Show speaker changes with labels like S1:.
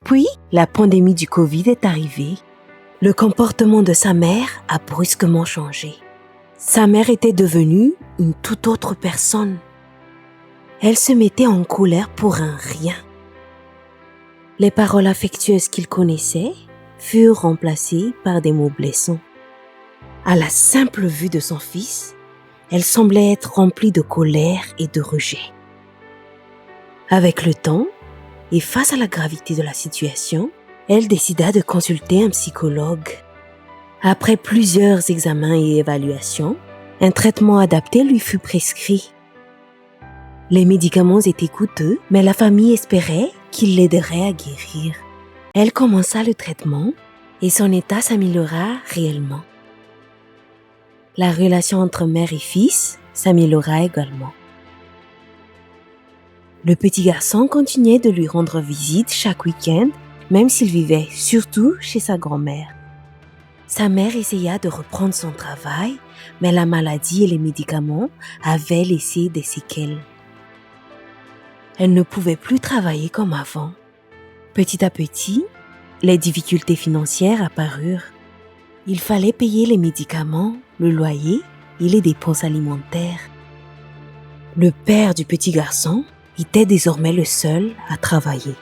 S1: Puis, la pandémie du Covid est arrivée. Le comportement de sa mère a brusquement changé. Sa mère était devenue une toute autre personne. Elle se mettait en colère pour un rien. Les paroles affectueuses qu'il connaissait furent remplacées par des mots blessants. À la simple vue de son fils, elle semblait être remplie de colère et de rejet. Avec le temps, et face à la gravité de la situation, elle décida de consulter un psychologue. Après plusieurs examens et évaluations, un traitement adapté lui fut prescrit. Les médicaments étaient coûteux, mais la famille espérait qu'il l'aiderait à guérir. Elle commença le traitement et son état s'améliora réellement. La relation entre mère et fils s'améliora également. Le petit garçon continuait de lui rendre visite chaque week-end, même s'il vivait surtout chez sa grand-mère. Sa mère essaya de reprendre son travail, mais la maladie et les médicaments avaient laissé des séquelles. Elle ne pouvait plus travailler comme avant. Petit à petit, les difficultés financières apparurent. Il fallait payer les médicaments, le loyer et les dépenses alimentaires. Le père du petit garçon était désormais le seul à travailler.